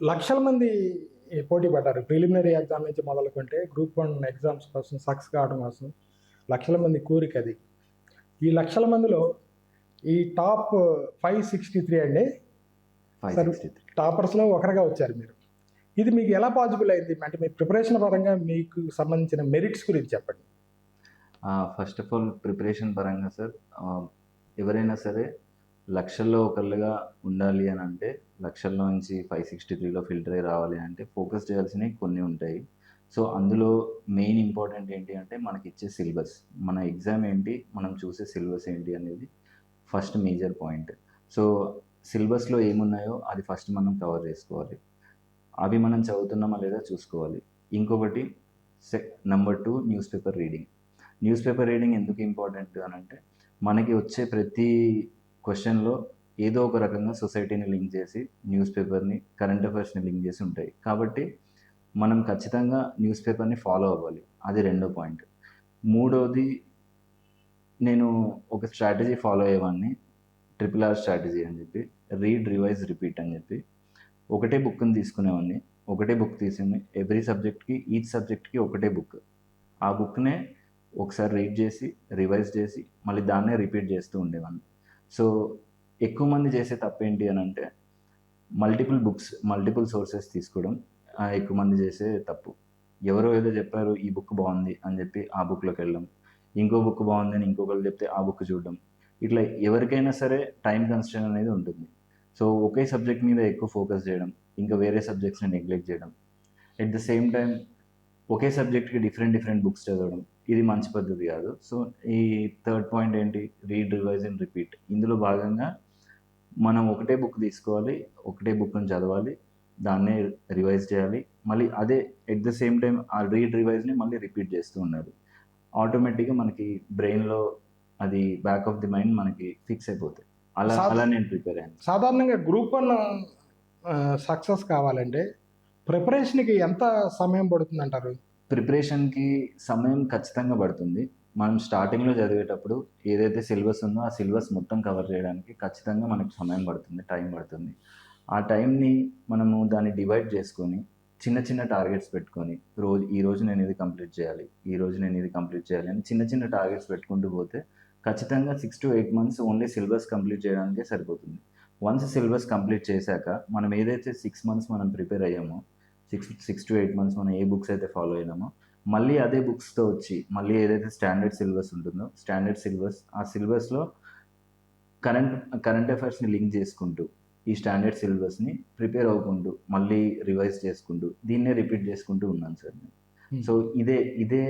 లక్షల మంది పోటీ పడ్డారు. ప్రిలిమినరీ ఎగ్జామ్ నుంచి మొదలుకుంటే గ్రూప్ 1 ఎగ్జామ్స్ కోసం సక్సెస్ కావడం కోసం లక్షల మంది కోరిక అది. ఈ లక్షల మందిలో ఈ టాప్ 563 అండి. సార్, 563 టాపర్స్లో ఒకరిగా వచ్చారు మీరు. ఇది మీకు ఎలా పాసిబుల్ అయింది? అంటే మీ ప్రిపరేషన్ పరంగా మీకు సంబంధించిన మెరిట్స్ గురించి చెప్పండి. ఫస్ట్ ఆఫ్ ఆల్ ప్రిపరేషన్ పరంగా సార్, ఎవరైనా సరే లక్షల్లో ఒకళ్ళుగా ఉండాలి అని అంటే, లక్షల్లో నుంచి 563లో ఫిల్టర్ అయ్యి రావాలి అంటే ఫోకస్ చేయాల్సినవి కొన్ని ఉంటాయి. సో అందులో మెయిన్ ఇంపార్టెంట్ ఏంటి అంటే మనకి ఇచ్చే సిలబస్, మన ఎగ్జామ్ ఏంటి, మనం చూసే సిలబస్ ఏంటి అనేది ఫస్ట్ మేజర్ పాయింట్. సో సిలబస్లో ఏమున్నాయో అది ఫస్ట్ మనం కవర్ చేసుకోవాలి, అవి మనం చదువుతున్నామా లేదా చూసుకోవాలి. ఇంకొకటి number 2 news paper reading. News paper reading ఎందుకు ఇంపార్టెంట్ అని అంటే, మనకి వచ్చే ప్రతి క్వశ్చన్లో ఏదో ఒక రకంగా సొసైటీని లింక్ చేసి, న్యూస్ పేపర్ని, కరెంట్ అఫైర్స్ని లింక్ చేసి ఉంటాయి. కాబట్టి మనం ఖచ్చితంగా న్యూస్ పేపర్ని ఫాలో అవ్వాలి. అది రెండో పాయింట్. మూడోది, నేను ఒక స్ట్రాటజీ ఫాలో అయ్యేవాడిని, RRR స్ట్రాటజీ అని చెప్పి, రీడ్, రివైజ్, రిపీట్ అని చెప్పి. ఒకటే బుక్ని తీసుకునేవాడిని, ఒకటే బుక్ తీసుకుని ఎవ్రీ సబ్జెక్ట్కి, ఈచ్ సబ్జెక్ట్కి ఒకటే బుక్. ఆ బుక్నే ఒకసారి రీడ్ చేసి, రివైజ్ చేసి, మళ్ళీ దాన్నే రిపీట్ చేస్తూ ఉండేవాడిని. సో ఎక్కువ మంది చేసే తప్పేంటి అని అంటే, మల్టిపుల్ బుక్స్, మల్టిపుల్ సోర్సెస్ తీసుకోవడం ఎక్కువ మంది చేసే తప్పు. ఎవరో ఏదో చెప్పారు, ఈ బుక్ బాగుంది అని చెప్పి ఆ బుక్లోకి వెళ్ళడం, ఇంకో బుక్ బాగుంది అని ఇంకొకరు చెప్తే ఆ బుక్ చూడడం. ఇట్లా ఎవరికైనా సరే టైం కన్స్ట్రెయిన్ అనేది ఉంటుంది. సో ఒకే సబ్జెక్ట్ మీద ఎక్కువ ఫోకస్ చేయడం, ఇంకా వేరే సబ్జెక్ట్స్ని నెగ్లెక్ట్ చేయడం, ఎట్ ద సేమ్ టైం ఒకే సబ్జెక్ట్కి డిఫరెంట్ బుక్స్ చదవడం, ఇది మంచి పద్ధతి కాదు. సో ఈ థర్డ్ పాయింట్ ఏంటి, రీడ్, రివైజ్ అండ్ రిపీట్. ఇందులో భాగంగా మనం ఒకటే బుక్ తీసుకోవాలి, ఒకటే బుక్ని చదవాలి, దాన్నే రివైజ్ చేయాలి, మళ్ళీ అదే ఎట్ ద సేమ్ టైం ఆ రీడ్, రివైజ్ని మళ్ళీ రిపీట్ చేస్తూ ఉండాలి. ఆటోమేటిక్గా మనకి బ్రెయిన్లో అది బ్యాక్ ఆఫ్ ది మైండ్ మనకి ఫిక్స్ అయిపోతాయి. అలా నేను ప్రిపేర్ అయ్యాను. సాధారణంగా గ్రూప్ 1 సక్సెస్ కావాలంటే ప్రిపరేషన్కి ఎంత సమయం పడుతుంది అంటారు? ప్రిపరేషన్కి సమయం ఖచ్చితంగా పడుతుంది. మనం స్టార్టింగ్లో చదివేటప్పుడు ఏదైతే సిలబస్ ఉందో ఆ సిలబస్ మొత్తం కవర్ చేయడానికి ఖచ్చితంగా మనకు సమయం పడుతుంది, టైం పడుతుంది. ఆ టైంని మనము దాన్ని డివైడ్ చేసుకొని చిన్న టార్గెట్స్ పెట్టుకొని, ఈరోజు నేను ఇది కంప్లీట్ చేయాలి, ఈరోజు నేను ఇది కంప్లీట్ చేయాలి అని చిన్న టార్గెట్స్ పెట్టుకుంటూ పోతే ఖచ్చితంగా 6 to 8 months only syllabus complete చేయడానికే సరిపోతుంది. వన్స్ సిలబస్ కంప్లీట్ చేశాక మనం ఏదైతే 6 months మనం ప్రిపేర్ అయ్యామో, 6 to 8 months మనం ఏ బుక్స్ అయితే ఫాలో అయినామో, మళ్ళీ అదే బుక్స్తో వచ్చి మళ్ళీ ఏదైతే స్టాండర్డ్ సిలబస్ ఉంటుందో, స్టాండర్డ్ సిలబస్, ఆ సిలబస్లో కరెంట్ అఫైర్స్ని లింక్ చేసుకుంటూ, ఈ స్టాండర్డ్ సిలబస్ని ప్రిపేర్ అవ్వకుంటూ, మళ్ళీ రివైజ్ చేసుకుంటూ, దీన్నే రిపీట్ చేసుకుంటూ ఉన్నాను సార్ నేను. సో ఇదే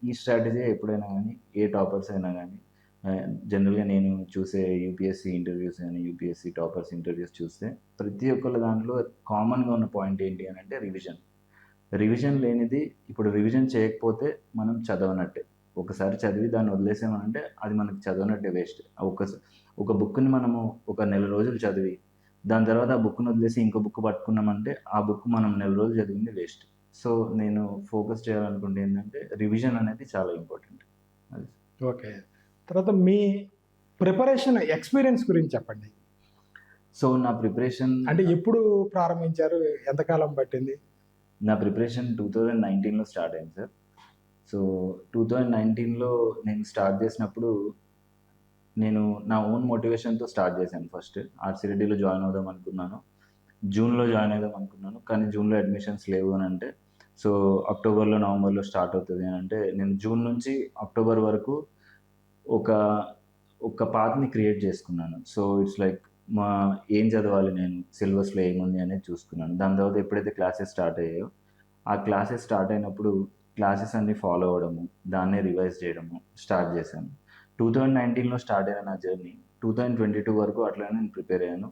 ఈ స్ట్రాటజీ ఎప్పుడైనా కానీ, ఏ టాపర్స్ అయినా కానీ, జనరల్గా నేను చూసే యూపీఎస్సీ ఇంటర్వ్యూస్ కానీ, యూపీఎస్సీ టాపర్స్ ఇంటర్వ్యూస్ చూస్తే ప్రతి ఒక్కళ్ళ దాంట్లో కామన్గా ఉన్న పాయింట్ ఏంటి అని అంటే రివిజన్ లేనిది. ఇప్పుడు రివిజన్ చేయకపోతే మనం చదవనట్టే. ఒకసారి చదివి దాన్ని వదిలేసామనంటే అది మనకి చదవనట్టే, వేస్ట్. ఒక బుక్ని మనము ఒక నెల రోజులు చదివి దాని తర్వాత ఆ బుక్ని వదిలేసి ఇంకో బుక్ పట్టుకున్నామంటే ఆ బుక్ మనం నెల రోజులు చదివింది వేస్ట్. సో నేను ఫోకస్ చేయాలనుకుంటే ఏంటంటే రివిజన్ అనేది చాలా ఇంపార్టెంట్. అది. ఓకే. తర్వాత మీ ప్రిపరేషన్ ఎక్స్పీరియన్స్ గురించి చెప్పండి. సో నా ప్రిపరేషన్ అంటే ఎప్పుడు ప్రారంభించారు, ఎంతకాలం పట్టింది? నా ప్రిపరేషన్ 2019లో స్టార్ట్ అయింది సార్. సో 2019లో నేను స్టార్ట్ చేసినప్పుడు నేను నా ఓన్ మోటివేషన్తో స్టార్ట్ చేశాను. ఫస్ట్ ఆర్సిరెడ్డిలో జాయిన్ అవుదాం అనుకున్నాను, జూన్లో జాయిన్ అవుదాం అనుకున్నాను, కానీ జూన్లో అడ్మిషన్స్ లేవు అని అంటే, సో అక్టోబర్లో, నవంబర్లో స్టార్ట్ అవుతుంది అని అంటే, నేను జూన్ నుంచి అక్టోబర్ వరకు ఒక పాత్ని క్రియేట్ చేసుకున్నాను. సో ఇట్స్ లైక్ ఏం చదవాలి, నేను సిలబస్లో ఏముంది అనేది చూసుకున్నాను. దాని తర్వాత ఎప్పుడైతే క్లాసెస్ స్టార్ట్ అయ్యాయో, ఆ క్లాసెస్ స్టార్ట్ అయినప్పుడు క్లాసెస్ అన్నీ ఫాలో అవ్వడము, దాన్నే రివైజ్ చేయడము స్టార్ట్ చేశాను. 2019లో స్టార్ట్ అయిన నా జర్నీ 2022 వరకు అట్లానే నేను ప్రిపేర్ అయ్యాను.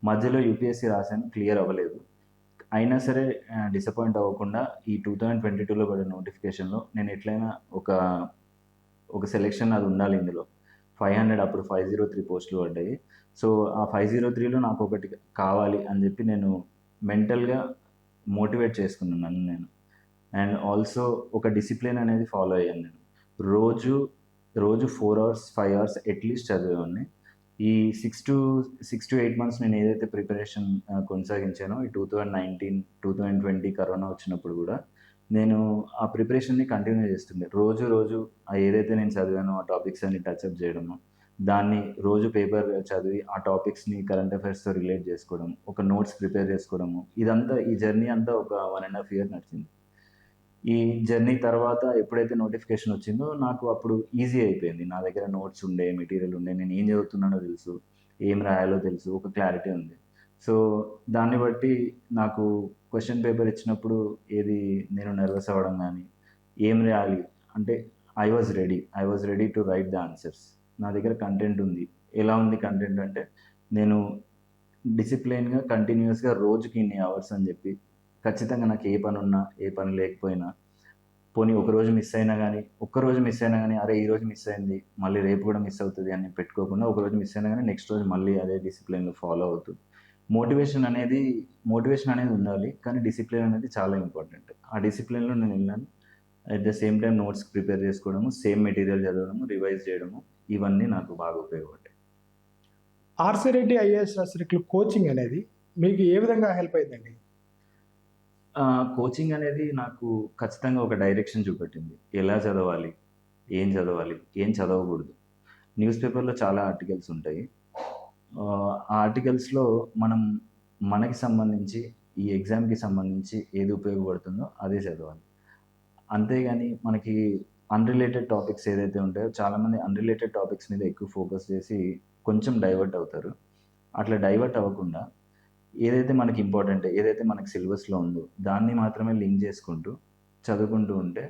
మధ్యలో యూపీఎస్సీ రాశాను, క్లియర్ అవ్వలేదు. అయినా సరే డిసప్పాయింట్ అవ్వకుండా ఈ 2022లో పడిన నోటిఫికేషన్లో నేను ఎట్లయినా ఒక సెలెక్షన్ అది ఉండాలి. ఇందులో 500, అప్పుడు 503 పోస్టులు పడ్డాయి. సో ఆ 503లో నాకు ఒకటి కావాలి అని చెప్పి నేను మెంటల్గా మోటివేట్ చేసుకున్నాను నేను. అండ్ ఆల్సో ఒక డిసిప్లిన్ అనేది ఫాలో అయ్యాను నేను. రోజు 4 hours 5 hours అట్లీస్ట్ చదివేవాడిని. ఈ 6 to 8 months నేను ఏదైతే ప్రిపరేషన్ కొనసాగించానో ఈ 2019 2020 కరోనా వచ్చినప్పుడు కూడా నేను ఆ ప్రిపరేషన్ని కంటిన్యూ చేస్తుండే. రోజు ఏదైతే నేను చదివానో ఆ టాపిక్స్ అన్ని టచ్అప్ చేయడము, దాన్ని రోజు పేపర్ చదివి ఆ టాపిక్స్ని కరెంట్ అఫైర్స్తో రిలేట్ చేసుకోవడం, ఒక నోట్స్ ప్రిపేర్ చేసుకోవడము, ఇదంతా ఈ జర్నీ అంతా ఒక 1.5 year నడిచింది. ఈ జర్నీ తర్వాత ఎప్పుడైతే నోటిఫికేషన్ వచ్చిందో నాకు అప్పుడు ఈజీ అయిపోయింది. నా దగ్గర నోట్స్ ఉండే, మెటీరియల్ ఉండే, నేను ఏం చదువుతున్నానో తెలుసు, ఏం రాయాలో తెలుసు, ఒక క్లారిటీ ఉంది. సో దాన్ని బట్టి నాకు క్వశ్చన్ పేపర్ ఇచ్చినప్పుడు ఏది నేను నర్వస్ అవ్వడం కానీ, ఏం రాయాలి అంటే I was ready to right the answers. నా దగ్గర కంటెంట్ ఉంది. ఎలా ఉంది కంటెంట్ అంటే, నేను డిసిప్లైన్గా కంటిన్యూస్గా రోజుకి ఇన్ని అవర్స్ అని చెప్పి ఖచ్చితంగా నాకు ఏ పని ఉన్నా ఏ పని లేకపోయినా, పోనీ ఒక్కరోజు మిస్ అయినా కానీ అరే ఈరోజు మిస్ అయింది మళ్ళీ రేపు కూడా మిస్ అవుతుంది అని పెట్టుకోకుండా, ఒకరోజు మిస్ అయినా కానీ నెక్స్ట్ రోజు మళ్ళీ అదే డిసిప్లిన్లో ఫాలో అవుతూ, మోటివేషన్ అనేది ఉండాలి, కానీ డిసిప్లిన్ అనేది చాలా ఇంపార్టెంట్. ఆ డిసిప్లిన్లో నేను వెళ్ళాను. At the same time notes prepare చేసుకోవడము, సేమ్ మెటీరియల్ చదవడము, రివైజ్ చేయడము, ఇవన్నీ నాకు బాగా ఉపయోగపడ్డాయి. RC Reddy IAS circle coaching అనేది మీకు ఏ విధంగా హెల్ప్ అయిందండి? కోచింగ్ అనేది నాకు ఖచ్చితంగా ఒక డైరెక్షన్ చూపెట్టింది. ఎలా చదవాలి, ఏం చదవకూడదు. న్యూస్ పేపర్లో చాలా ఆర్టికల్స్ ఉంటాయి. ఆ ఆర్టికల్స్లో మనకి సంబంధించి, ఈ ఎగ్జామ్కి సంబంధించి ఏది ఉపయోగపడుతుందో అదే చదవాలి. అంతేగాని మనకి అన్రిలేటెడ్ టాపిక్స్ ఏదైతే ఉంటాయో, చాలామంది అన్రిలేటెడ్ టాపిక్స్ మీద ఎక్కువ ఫోకస్ చేసి కొంచెం డైవర్ట్ అవుతారు. అట్లా డైవర్ట్ అవ్వకుండా ఏదైతే మనకి ఇంపార్టెంట్, ఏదైతే మనకి సిలబస్లో ఉందో దాన్ని మాత్రమే లింక్ చేసుకుంటూ చదువుకుంటూ ఉంటే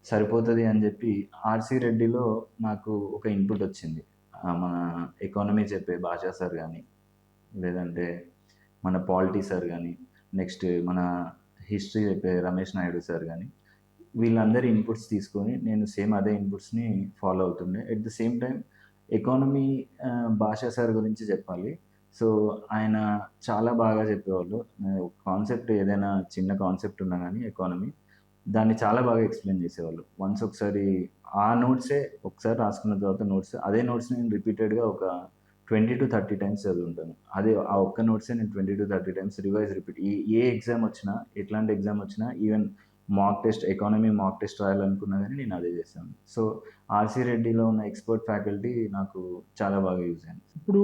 సరిపోతుంది అని చెప్పి ఆర్సి రెడ్డిలో నాకు ఒక ఇన్పుట్ వచ్చింది. మన ఎకానమీ చెప్పే భాషా సార్ కానీ, లేదంటే మన పాలిటీ సార్ కానీ, నెక్స్ట్ మన హిస్టరీ చెప్పే రమేష్ నాయుడు సార్ కానీ, వీళ్ళందరి ఇన్పుట్స్ తీసుకొని నేను సేమ్ అదే ఇన్పుట్స్ని ఫాలో అవుతుండే. At the same time economy భాషా సార్ గురించి చెప్పాలి. సో ఆయన చాలా బాగా చెప్పేవాళ్ళు. కాన్సెప్ట్ ఏదైనా చిన్న కాన్సెప్ట్ ఉన్నా కానీ ఎకానమీ, దాన్ని చాలా బాగా ఎక్స్ప్లెయిన్ చేసేవాళ్ళు. ఒకసారి ఆ నోట్సే ఒకసారి రాసుకున్న తర్వాత అదే నోట్స్ నేను రిపీటెడ్గా ఒక 20 to 30 times చదువుంటాను. అదే ఆ ఒక్క నోట్సే నేను 20 to 30 times repeat. A exam వచ్చినా, ఎట్లాంటి ఎగ్జామ్ వచ్చినా, ఈవెన్ ఎకానమీ మాక్ టెస్ట్ రాయాలనుకున్నా కానీ నేను అదే చేశాను. సో ఆర్సి రెడ్డిలో ఉన్న ఎక్స్పర్ట్ ఫ్యాకల్టీ నాకు చాలా బాగా యూజ్ అయింది. ఇప్పుడు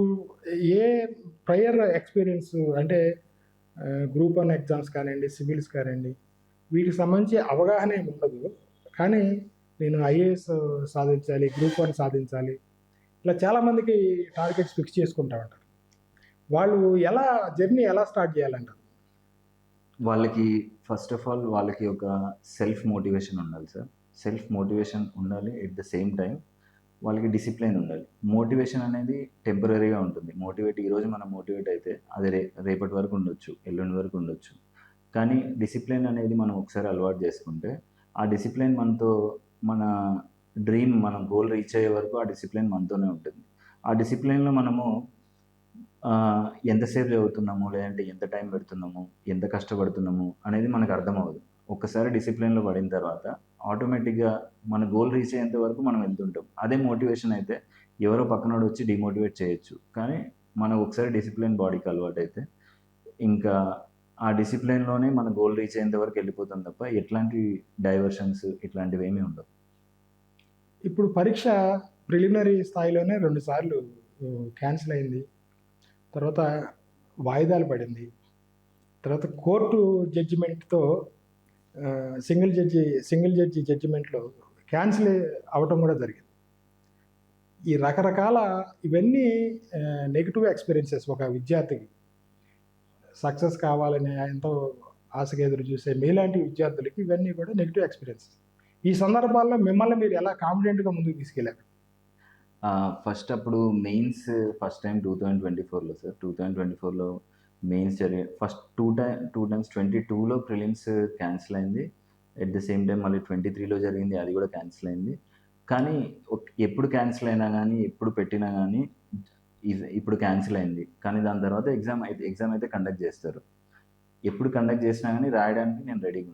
ఏ ప్రయర్ ఎక్స్పీరియన్స్ అంటే గ్రూప్ 1 ఎగ్జామ్స్ కానివ్వండి, సివిల్స్ కానివ్వండి, వీటికి సంబంధించి అవగాహన ఏమి ఉండదు, కానీ నేను ఐఏఎస్ సాధించాలి, గ్రూప్ 1 సాధించాలి, ఇలా చాలామందికి టార్గెట్స్ ఫిక్స్ చేసుకుంటా ఉంటారు. వాళ్ళు జర్నీ ఎలా స్టార్ట్ చేయాలంటారు? వాళ్ళకి ఫస్ట్ ఆఫ్ ఆల్ వాళ్ళకి ఒక సెల్ఫ్ మోటివేషన్ ఉండాలి సార్. సెల్ఫ్ మోటివేషన్ ఉండాలి. ఎట్ ద సేమ్ టైం వాళ్ళకి డిసిప్లైన్ ఉండాలి. మోటివేషన్ అనేది టెంపరీగా ఉంటుంది. ఈరోజు మనం మోటివేట్ అయితే అది రేపటి వరకు ఉండొచ్చు, ఎల్లుండి వరకు ఉండొచ్చు. కానీ డిసిప్లైన్ అనేది మనం ఒకసారి అలవాటు చేసుకుంటే, ఆ డిసిప్లైన్ మన డ్రీమ్, మన గోల్ రీచ్ అయ్యే వరకు ఆ డిసిప్లైన్ మనతోనే ఉంటుంది. ఆ డిసిప్లైన్లో మనము ఎంతసేపు చదువుతున్నాము, లేదంటే ఎంత టైం పెడుతున్నాము, ఎంత కష్టపడుతున్నాము అనేది మనకు అర్థమవుతుంది. ఒక్కసారి డిసిప్లిన్లో పడిన తర్వాత ఆటోమేటిక్గా మన గోల్ రీచ్ అయ్యేంత వరకు మనం వెళ్తుంటాం. అదే మోటివేషన్ అయితే ఎవరో పక్కనోడు వచ్చి డిమోటివేట్ చేయొచ్చు. కానీ మనం ఒకసారి డిసిప్లిన్ బాడీకి అలవాటు అయితే ఇంకా ఆ డిసిప్లిన్లోనే మన గోల్ రీచ్ అయ్యేంత వరకు వెళ్ళిపోతాం తప్ప ఎట్లాంటి డైవర్షన్స్ ఇట్లాంటివి ఏమీ ఉండవు. ఇప్పుడు పరీక్ష ప్రిలిమినరీ స్థాయిలోనే 2 సార్లు క్యాన్సిల్ అయింది, తర్వాత వాయిదాలు పడింది, తర్వాత కోర్టు జడ్జిమెంట్తో సింగిల్ జడ్జి జడ్జిమెంట్లో క్యాన్సిల్ అవ్వటం కూడా జరిగింది. ఈ రకరకాల ఇవన్నీ నెగిటివ్ ఎక్స్పీరియన్సెస్. ఒక విద్యార్థికి సక్సెస్ కావాలని ఎంతో ఆశగా ఎదురు చూసే మీలాంటి విద్యార్థులకి ఇవన్నీ కూడా నెగిటివ్ ఎక్స్పీరియన్సెస్. ఈ సందర్భాల్లో మిమ్మల్ని మీరు ఎలా కాన్ఫిడెంట్గా ముందుకు తీసుకెళ్ళారు? ఫస్ట్ అప్పుడు మెయిన్స్ ఫస్ట్ టైం 2024లో సార్. 2024లో మెయిన్స్ జరిగాయి. ఫస్ట్ టూ టైమ్స్ 22లో ప్రిలిమ్స్ క్యాన్సిల్ అయింది. ఎట్ ద సేమ్ టైం మళ్ళీ 23లో జరిగింది, అది కూడా క్యాన్సిల్ అయింది. కానీ ఎప్పుడు క్యాన్సిల్ అయినా కానీ, ఎప్పుడు పెట్టినా కానీ ఇప్పుడు క్యాన్సిల్ అయింది. కానీ దాని తర్వాత ఎగ్జామ్ అయితే కండక్ట్ చేస్తారు. ఎప్పుడు కండక్ట్ చేసినా కానీ రాయడానికి నేను రెడీగా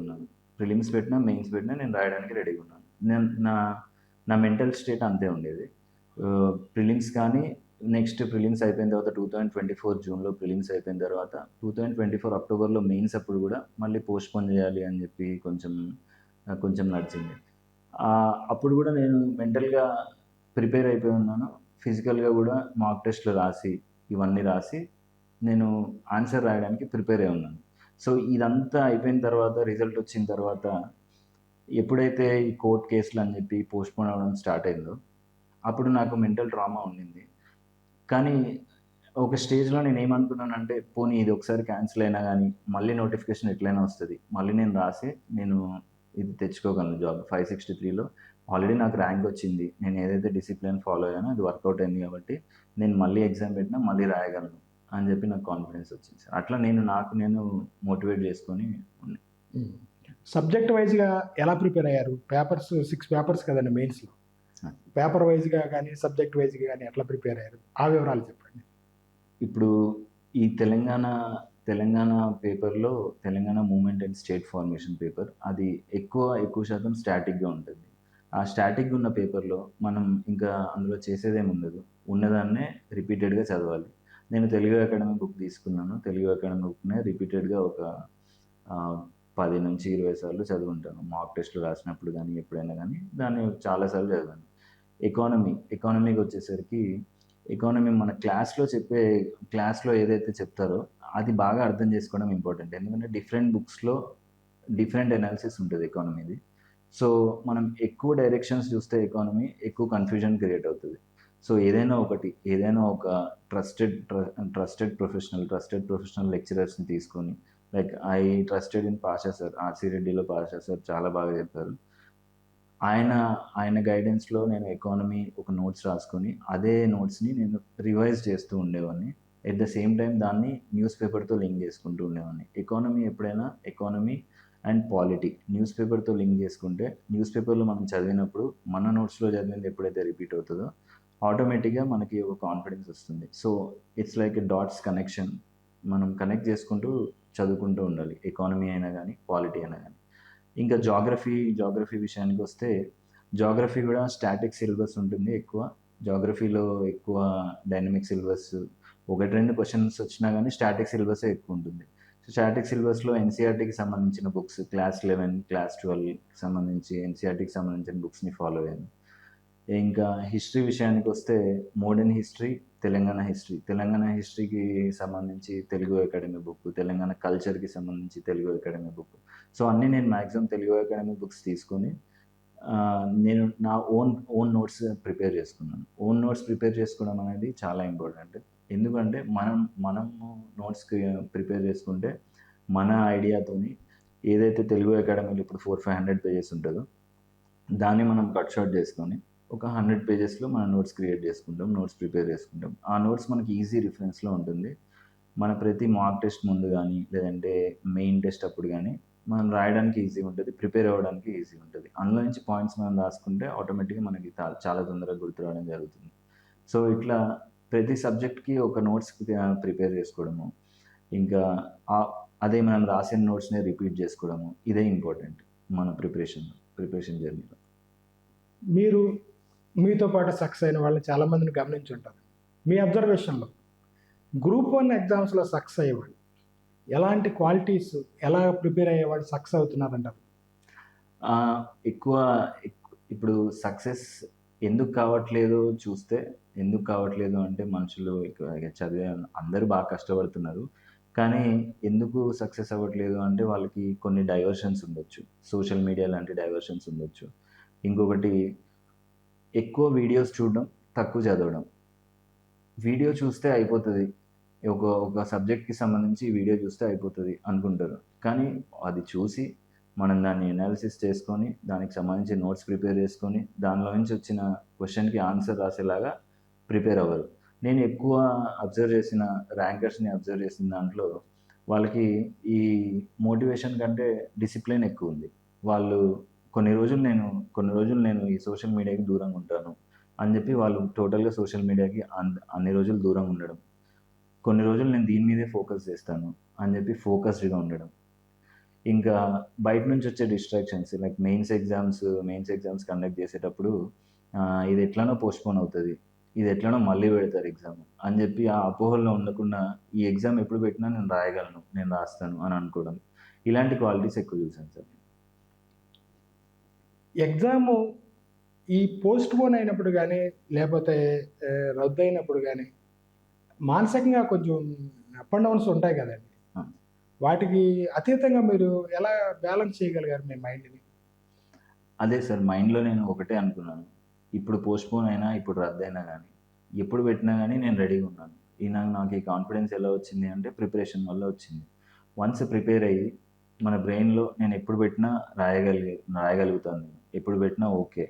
ఉన్నాను. ప్రిలిమ్స్ పెట్టినా, మెయిన్స్ పెట్టినా నేను రాయడానికి రెడీగా ఉన్నాను. నా మెంటల్ స్టేట్ అంతే ఉండేది. ప్రిలిమ్స్ కానీ నెక్స్ట్ ప్రిలిమ్స్ అయిపోయిన తర్వాత 2024 జూన్లో ప్రిలిమ్స్ అయిపోయిన తర్వాత 2024 అక్టోబర్లో మెయిన్స్ అప్పుడు కూడా మళ్ళీ పోస్ట్పోన్ చేయాలి అని చెప్పి కొంచెం నడిచింది. అప్పుడు కూడా నేను మెంటల్గా ప్రిపేర్ అయిపోయి ఉన్నాను. ఫిజికల్గా కూడా మాక్ టెస్ట్లు రాసి ఇవన్నీ రాసి నేను ఆన్సర్ రాయడానికి ప్రిపేర్ అయి ఉన్నాను. సో ఇదంతా అయిపోయిన తర్వాత రిజల్ట్ వచ్చిన తర్వాత ఎప్పుడైతే ఈ కోర్ట్ కేసులు అని చెప్పి పోస్ట్పోన్ అవ్వడం స్టార్ట్ అయిందో అప్పుడు నాకు మెంటల్ ట్రామా ఉండింది. కానీ ఒక స్టేజ్లో నేను ఏమనుకున్నానంటే పోనీ ఇది ఒకసారి క్యాన్సిల్ అయినా కానీ మళ్ళీ నోటిఫికేషన్ ఎట్లయినా వస్తుంది, మళ్ళీ నేను రాసి నేను ఇది తెచ్చుకోగలను జాబ్. 563లో ఆల్రెడీ నాకు ర్యాంక్ వచ్చింది, నేను ఏదైతే డిసిప్లిన్ ఫాలో అయ్యానో అది వర్కౌట్ అయింది కాబట్టి నేను మళ్ళీ ఎగ్జామ్ పెట్టినా మళ్ళీ రాయగలను అని చెప్పి నాకు కాన్ఫిడెన్స్ వచ్చింది సార్. అట్లా నేను మోటివేట్ చేసుకొని ఉన్నాను. సబ్జెక్ట్ వైజ్గా ఎలా ప్రిపేర్ అయ్యారు? 6 పేపర్స్ కదండి మెయిన్స్లో. పేపర్ వైజ్గా కానీ సబ్జెక్ట్ వైజ్గా కానీ ఎట్లా ప్రిపేర్ అయ్యారు? ఆ వివరాలు చెప్పండి. ఇప్పుడు ఈ తెలంగాణ పేపర్లో Telangana movement and state formation paper అది ఎక్కువ శాతం స్టాటిక్గా ఉంటుంది. ఆ స్టాటిక్గా ఉన్న పేపర్లో మనం ఇంకా అందులో చేసేదేమి ఉండదు, ఉన్నదాన్నే రిపీటెడ్గా చదవాలి. నేను తెలుగు అకాడమీ బుక్ తీసుకున్నాను. తెలుగు అకాడమీ బుక్నే రిపీటెడ్గా ఒక 10 నుంచి 20 సార్లు చదువుంటాను. మాక్ టెస్ట్లు రాసినప్పుడు కానీ ఎప్పుడైనా కానీ దాన్ని చాలాసార్లు చదివాను. ఎకానమీకి వచ్చేసరికి ఎకానమీ మన క్లాస్లో ఏదైతే చెప్తారో అది బాగా అర్థం చేసుకోవడం ఇంపార్టెంట్. ఎందుకంటే డిఫరెంట్ బుక్స్లో డిఫరెంట్ అనాలిసిస్ ఉంటుంది ఎకానమీది. సో మనం ఎక్కువ డైరెక్షన్స్ చూస్తే ఎకానమీ ఎక్కువ కన్ఫ్యూజన్ క్రియేట్ అవుతుంది. సో ఏదైనా ఒక ట్రస్టెడ్ ప్రొఫెషనల్ లెక్చరర్స్ని తీసుకొని, like I trusted in Pasha sir, RC రెడ్డిలో పాషా సార్ చాలా బాగా చెప్పారు. ఆయన గైడెన్స్లో నేను ఎకానమీ ఒక నోట్స్ రాసుకొని అదే నోట్స్ని నేను రివైజ్ చేస్తూ ఉండేవాడిని. ఎట్ ద సేమ్ టైం దాన్ని న్యూస్ పేపర్తో లింక్ చేసుకుంటూ ఉండేవాడిని. ఎకానమీ అండ్ పాలిటీ న్యూస్ పేపర్తో లింక్ చేసుకుంటే న్యూస్ పేపర్లో మనం చదివినప్పుడు మన నోట్స్లో చదివింది ఎప్పుడైతే రిపీట్ అవుతుందో ఆటోమేటిక్గా మనకి ఒక కాన్ఫిడెన్స్ వస్తుంది. So it's like a dots connection. మనం కనెక్ట్ చేసుకుంటూ చదువుకుంటూ ఉండాలి, ఎకానమీ అయినా కానీ పాలిటీ అయినా కానీ. ఇంకా జాగ్రఫీ విషయానికి వస్తే జాగ్రఫీ కూడా స్టాటిక్ సిలబస్ ఉంటుంది ఎక్కువ. జాగ్రఫీలో ఎక్కువ డైనమిక్ సిలబస్, 1-2 క్వశ్చన్స్ వచ్చినా కానీ స్టాటిక్ సిలబసే ఎక్కువ ఉంటుంది. సో స్టాటిక్ సిలబస్లో ఎన్సీఆర్టీకి సంబంధించిన బుక్స్, క్లాస్ 11 క్లాస్ 12కి సంబంధించి ఎన్సీఆర్టీకి సంబంధించిన బుక్స్ని ఫాలో అయ్యాను. ఇంకా హిస్టరీ విషయానికి వస్తే మోడర్న్ హిస్టరీ, తెలంగాణ హిస్టరీకి సంబంధించి తెలుగు అకాడమీ బుక్, తెలంగాణ కల్చర్కి సంబంధించి తెలుగు అకాడమీ బుక్. సో అన్నీ నేను మ్యాక్సిమం తెలుగు అకాడమీ బుక్స్ తీసుకొని నేను నా ఓన్ నోట్స్ ప్రిపేర్ చేసుకున్నాను. ఓన్ నోట్స్ ప్రిపేర్ చేసుకోవడం అనేది చాలా ఇంపార్టెంట్. ఎందుకంటే మనం నోట్స్ ప్రిపేర్ చేసుకుంటే మన ఐడియాతోని ఏదైతే తెలుగు అకాడమీలో ఇప్పుడు 400-500 పేజెస్ ఉంటుందో దాన్ని మనం కట్ షార్ట్ చేసుకొని ఒక 100 పేజెస్లో మన నోట్స్ క్రియేట్ చేసుకుంటాం, నోట్స్ ప్రిపేర్ చేసుకుంటాం. ఆ నోట్స్ మనకి ఈజీ రిఫరెన్స్లో ఉంటుంది. మన ప్రతి మాక్ టెస్ట్ ముందు కానీ లేదంటే మెయిన్ టెస్ట్ అప్పుడు కానీ మనం రాయడానికి ఈజీ ఉంటుంది, ప్రిపేర్ అవ్వడానికి ఈజీ ఉంటుంది. అందులో నుంచి పాయింట్స్ మనం రాసుకుంటే ఆటోమేటిక్గా మనకి చాలా తొందరగా గుర్తు రావడం జరుగుతుంది. సో ఇట్లా ప్రతి సబ్జెక్ట్కి ఒక నోట్స్ ప్రిపేర్ చేసుకోవడము, ఇంకా అదే మనం రాసిన నోట్స్ని రిపీట్ చేసుకోవడము, ఇదే ఇంపార్టెంట్ మన ప్రిపరేషన్ జర్నీలో. మీతో పాటు సక్సెస్ అయిన వాళ్ళని చాలామందిని గమనించి ఉంటారు. మీ అబ్జర్వేషన్లో గ్రూప్ 1 ఎగ్జామ్స్లో సక్సెస్ అయ్యేవాళ్ళు ఎలాంటి క్వాలిటీస్, ఎలా ప్రిపేర్ అయ్యేవాళ్ళు సక్సెస్ అవుతున్నారంటారు? ఇప్పుడు సక్సెస్ ఎందుకు కావట్లేదు అంటే మనుషులు చదివే అందరూ బాగా కష్టపడుతున్నారు, కానీ ఎందుకు సక్సెస్ అవ్వట్లేదు అంటే వాళ్ళకి కొన్ని డైవర్షన్స్ ఉండొచ్చు, సోషల్ మీడియా లాంటి డైవర్షన్స్ ఉండొచ్చు. ఇంకొకటి ఎక్కువ వీడియోస్ చూడడం, తక్కువ చదవడం. వీడియో చూస్తే అయిపోతుంది, ఒక సబ్జెక్ట్కి సంబంధించి వీడియో చూస్తే అయిపోతుంది అనుకుంటారు, కానీ అది చూసి మనం దాన్ని అనాలిసిస్ చేసుకొని దానికి సంబంధించి నోట్స్ ప్రిపేర్ చేసుకొని దానిలో నుంచి వచ్చిన క్వశ్చన్కి ఆన్సర్ రాసేలాగా ప్రిపేర్ అవ్వరు. నేను ఎక్కువ ర్యాంకర్స్ని అబ్జర్వ్ చేసిన దాంట్లో వాళ్ళకి ఈ మోటివేషన్ కంటే డిసిప్లిన్ ఎక్కువ ఉంది. వాళ్ళు కొన్ని రోజులు నేను ఈ సోషల్ మీడియాకి దూరంగా ఉంటాను అని చెప్పి వాళ్ళు టోటల్గా సోషల్ మీడియాకి అన్ని రోజులు దూరంగా ఉండడం, కొన్ని రోజులు నేను దీని మీదే ఫోకస్ చేస్తాను అని చెప్పి ఫోకస్డ్గా ఉండడం. ఇంకా బయట నుంచి వచ్చే distractions, like mains exams conduct చేసేటప్పుడు ఇది ఎట్లనో పోస్ట్పోన్ అవుతుంది, ఇది ఎట్లనో మళ్ళీ పెడతారు ఎగ్జామ్ అని చెప్పి ఆ అపోహల్లో ఉండకుండా ఈ ఎగ్జామ్ ఎప్పుడు పెట్టినా నేను రాయగలను, నేను రాస్తాను అని అనుకోవడం, ఇలాంటి క్వాలిటీస్ ఎక్కువ చూసాను సార్. ఎగ్జాము ఈ పోస్ట్ పోన్ అయినప్పుడు కానీ లేకపోతే రద్దు అయినప్పుడు కానీ మానసికంగా కొంచెం అప్ అండ్ డౌన్స్ ఉంటాయి కదండి. ఆ. వాటికి అతీతంగా మీరు ఎలా బ్యాలెన్స్ చేయగలిగారు మీ మైండ్ని? అదే సార్, మైండ్లో నేను ఒకటే అనుకున్నాను, ఇప్పుడు పోస్ట్పోన్ అయినా ఇప్పుడు రద్దు అయినా కానీ ఎప్పుడు పెట్టినా కానీ నేను రెడీగా ఉన్నాను. నాకు ఈ కాన్ఫిడెన్స్ ఎలా వచ్చింది అంటే ప్రిపరేషన్ వల్ల వచ్చింది. వన్స్ ప్రిపేర్ అయ్యి మన బ్రెయిన్లో నేను ఎప్పుడు పెట్టినా రాయగలుగుతాను, నేను ఎప్పుడు పెట్టినా ఓకే.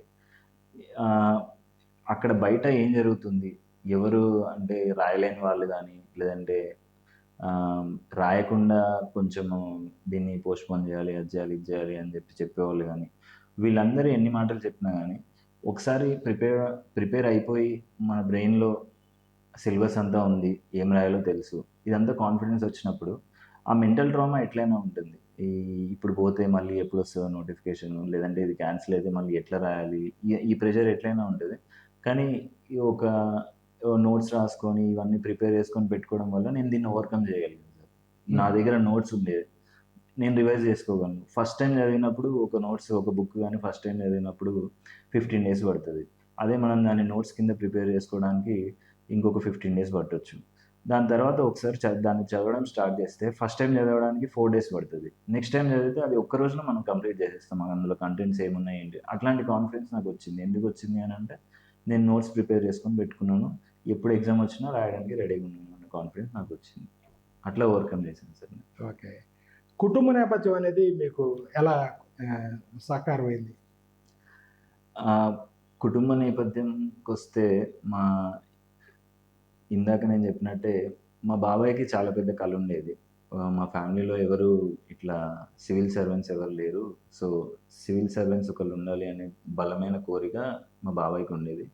అక్కడ బయట ఏం జరుగుతుంది, ఎవరు అంటే రాయలేని వాళ్ళు కానీ లేదంటే రాయకుండా కొంచెము దీన్ని పోస్ట్పోన్ చేయాలి, అది చేయాలి, ఇది చేయాలి అని చెప్పేవాళ్ళు కానీ, వీళ్ళందరూ ఎన్ని మాటలు చెప్పినా కానీ ఒకసారి ప్రిపేర్ అయిపోయి మన బ్రెయిన్లో సిలబస్ అంతా ఉంది, ఏం రాయాలో తెలుసు, ఇదంతా కాన్ఫిడెన్స్ వచ్చినప్పుడు ఆ మెంటల్ ట్రామా ఎట్లయినా ఉంటుంది. ఇప్పుడు పోతే మళ్ళీ ఎప్పుడు వస్తుందో నోటిఫికేషన్, లేదంటే ఇది క్యాన్సిల్ అయితే మళ్ళీ ఎట్లా రాయాలి, ఈ ప్రెషర్ ఎట్లయినా ఉంటుంది. కానీ ఒక నోట్స్ రాసుకొని ఇవన్నీ ప్రిపేర్ చేసుకొని పెట్టుకోవడం వల్ల నేను దీన్ని ఓవర్కమ్ చేయగలిగాను సార్. నా దగ్గర నోట్స్ ఉండేది, నేను రివైజ్ చేసుకోగలను. ఫస్ట్ టైం చదివినప్పుడు ఒక బుక్ కానీ ఫస్ట్ టైం చదివినప్పుడు 15 days పడుతుంది. అదే మనం దాన్ని నోట్స్ కింద ప్రిపేర్ చేసుకోవడానికి ఇంకొక 15 days పట్టవచ్చు. దాని తర్వాత ఒకసారి దాన్ని చదవడం స్టార్ట్ చేస్తే ఫస్ట్ టైం చదవడానికి 4 days పడుతుంది. నెక్స్ట్ టైం చదివితే అది ఒక్క రోజులో మనం కంప్లీట్ చేసేస్తాం, అందులో కంటెంట్స్ ఏమున్నాయి ఏంటి. అట్లాంటి కాన్ఫిడెన్స్ నాకు వచ్చింది. ఎందుకు వచ్చింది అని అంటే నేను నోట్స్ ప్రిపేర్ చేసుకొని పెట్టుకున్నాను, ఎప్పుడు ఎగ్జామ్ వచ్చినా రాయడానికి రెడీగా ఉన్నాను అన్న కాన్ఫిడెన్స్ నాకు వచ్చింది. అట్లా ఓవర్కమ్ చేశాను సార్. ఓకే. కుటుంబ నేపథ్యం అనేది మీకు ఎలా సాకారమైంది? కుటుంబ నేపథ్యంకి వస్తే ఇందాక నేను చెప్పినట్టే మా బాబాయ్కి చాలా పెద్ద కళ ఉండేది. మా ఫ్యామిలీలో ఎవరు ఇట్లా సివిల్ సర్వెంట్స్ ఎవరు లేరు, సో సివిల్ సర్వెంట్స్ ఒకళ్ళు ఉండాలి అనే బలమైన కోరిక మా బాబాయ్కి ఉండేది.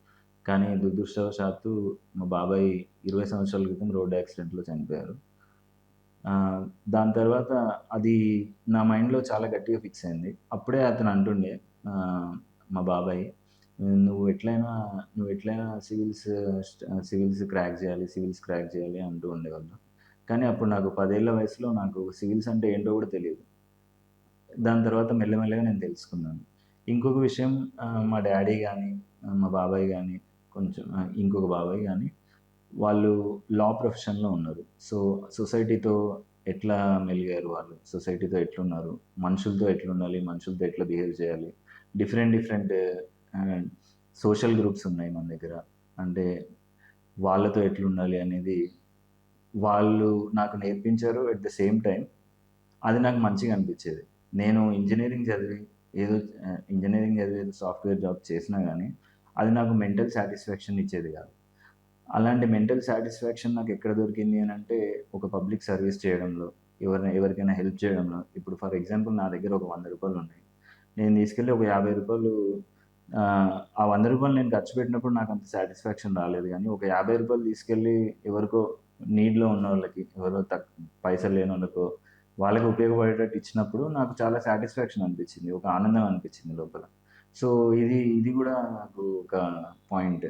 కానీ దురదృష్టవశాత్తు మా బాబాయ్ 20 సంవత్సరాల క్రితం రోడ్ యాక్సిడెంట్లో చనిపోయారు. దాని తర్వాత అది నా మైండ్లో చాలా గట్టిగా ఫిక్స్ అయింది. అప్పుడే అతను అంటుండే మా బాబాయ్, నువ్వు ఎట్లయినా సివిల్స్ క్రాక్ చేయాలి అంటూ ఉండేవాళ్ళు. కానీ అప్పుడు నాకు 10 ఏళ్ల వయసులో నాకు సివిల్స్ అంటే ఏంటో కూడా తెలియదు. దాని తర్వాత మెల్లమెల్లగా నేను తెలుసుకున్నాను. ఇంకొక విషయం, మా డాడీ కానీ మా బాబాయ్ కానీ కొంచెం ఇంకొక బాబాయ్ కానీ వాళ్ళు లా ప్రొఫెషన్లో ఉన్నారు. సో సొసైటీతో ఎట్లా మెలిగారు, వాళ్ళు సొసైటీతో ఎట్లున్నారు, మనుషులతో ఎట్లుండాలి, మనుషులతో ఎట్లా బిహేవ్ చేయాలి, డిఫరెంట్ సోషల్ గ్రూప్స్ ఉన్నాయి మన దగ్గర, అంటే వాళ్ళతో ఎట్లుండాలి అనేది వాళ్ళు నాకు నేర్పించారు. అట్ ద సేమ్ టైం అది నాకు మంచిగా అనిపించేది. నేను ఇంజనీరింగ్ చదివి ఏదో సాఫ్ట్వేర్ జాబ్ చేసినా కానీ అది నాకు మెంటల్ సాటిస్ఫాక్షన్ ఇచ్చేది కాదు. అలాంటి మెంటల్ సాటిస్ఫాక్షన్ నాకు ఎక్కడ దొరికింది అని అంటే ఒక పబ్లిక్ సర్వీస్ చేయడంలో, ఎవరికైనా హెల్ప్ చేయడంలో. ఇప్పుడు ఫర్ ఎగ్జాంపుల్ నా దగ్గర ఒక 100 రూపాయలు ఉన్నాయి, నేను తీసుకెళ్ళి ఒక 50 రూపాయలు ఆ 100 రూపాయలు నేను ఖర్చు పెట్టినప్పుడు నాకు అంత సాటిస్ఫాక్షన్ రాలేదు. కానీ ఒక 50 రూపాయలు తీసుకెళ్ళి ఎవరికో నీడ్లో ఉన్న వాళ్ళకి, ఎవరో పైసలు లేని వాళ్ళకో వాళ్ళకి ఉపయోగపడేటట్టు ఇచ్చినప్పుడు నాకు చాలా సాటిస్ఫాక్షన్ అనిపించింది, ఒక ఆనందం అనిపించింది లోపల. సో ఇది కూడా నాకు ఒక పాయింట్.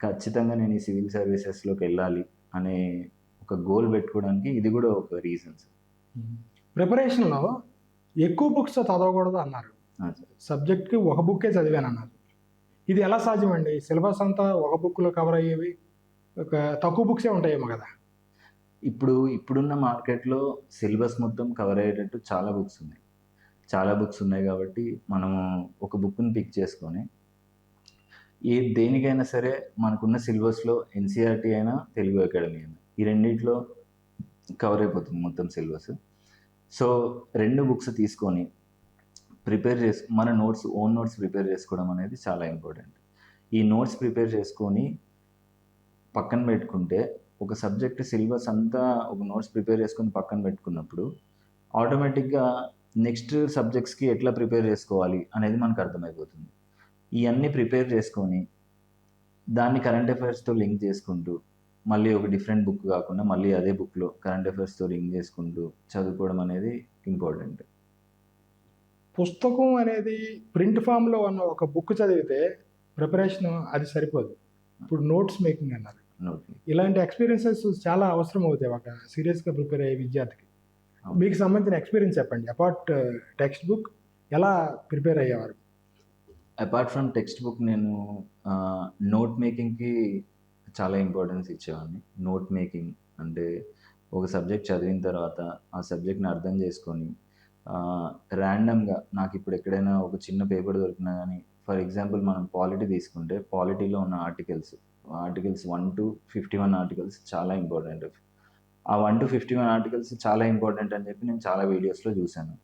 ఖచ్చితంగా నేను ఈ సివిల్ సర్వీసెస్లోకి వెళ్ళాలి అనే ఒక గోల్ పెట్టుకోవడానికి ఇది కూడా ఒక రీజన్స్. ప్రిపరేషన్లో ఎక్కువ బుక్స్ చదవకూడదు అన్నారు, సబ్జెక్ట్కి ఒక బుక్కే చదివాను అన్నారు. ఇది ఎలా సాధ్యమండి? సిలబస్ అంతా ఒక బుక్లో కవర్ అయ్యేవి, ఒక తక్కువ బుక్సే ఉంటాయేమో కదా. ఇప్పుడున్న మార్కెట్లో సిలబస్ మొత్తం కవర్ అయ్యేటట్టు చాలా బుక్స్ ఉన్నాయి కాబట్టి మనము ఒక బుక్ని పిక్ చేసుకొని దేనికైనా సరే మనకున్న సిలబస్లో ఎన్సీఆర్టీ అయినా తెలుగు అకాడమీ అయినా ఈ రెండిట్లో కవర్ అయిపోతుంది మొత్తం సిలబస్. సో 2 బుక్స్ తీసుకొని మన ఓన్ నోట్స్ ప్రిపేర్ చేసుకోవడం అనేది చాలా ఇంపార్టెంట్. ఈ నోట్స్ ప్రిపేర్ చేసుకొని పక్కన పెట్టుకుంటే ఒక సబ్జెక్ట్ సిలబస్ అంతా ఒక నోట్స్ ప్రిపేర్ చేసుకొని పక్కన పెట్టుకున్నప్పుడు ఆటోమేటిక్గా నెక్స్ట్ సబ్జెక్ట్స్కి ఎట్లా ప్రిపేర్ చేసుకోవాలి అనేది మనకు అర్థమైపోతుంది. ఇవన్నీ ప్రిపేర్ చేసుకొని దాన్ని కరెంట్ అఫైర్స్తో లింక్ చేసుకుంటూ మళ్ళీ ఒక డిఫరెంట్ బుక్ కాకుండా మళ్ళీ అదే బుక్లో కరెంట్ అఫైర్స్తో లింక్ చేసుకుంటూ చదువుకోవడం అనేది ఇంపార్టెంట్. పుస్తకం అనేది ప్రింట్ ఫామ్లో ఉన్న ఒక బుక్ చదివితే ప్రిపరేషన్ అది సరిపోదు. ఇప్పుడు నోట్స్ మేకింగ్ అన్నారు. నోట్ ఇలాంటి ఎక్స్పీరియన్సెస్ చాలా అవసరం అవుతాయి ఒక సీరియస్గా ప్రిపేర్ అయ్యే విద్యార్థికి. అవును. మీకు సంబంధించిన ఎక్స్పీరియన్స్ చెప్పండి. అపార్ట్ టెక్స్ట్ బుక్ ఎలా ప్రిపేర్ అయ్యేవారు? అపార్ట్ ఫ్రమ్ టెక్స్ట్ బుక్ నేను నోట్ మేకింగ్కి చాలా ఇంపార్టెన్స్ ఇచ్చేవాడిని. నోట్ మేకింగ్ అంటే ఒక సబ్జెక్ట్ చదివిన తర్వాత ఆ సబ్జెక్ట్ని అర్థం చేసుకొని ర్యాండమ్గా నాకు ఇప్పుడు ఎక్కడైనా ఒక చిన్న పేపర్ దొరికినా కానీ, ఫర్ ఎగ్జాంపుల్ మనం పాలిటీ తీసుకుంటే పాలిటీలో ఉన్న ఆర్టికల్స్ 1 to 51 ఆర్టికల్స్ చాలా ఇంపార్టెంట్. ఆ 1 to 51 ఆర్టికల్స్ చాలా ఇంపార్టెంట్ అని చెప్పి నేను చాలా వీడియోస్లో చూశాను.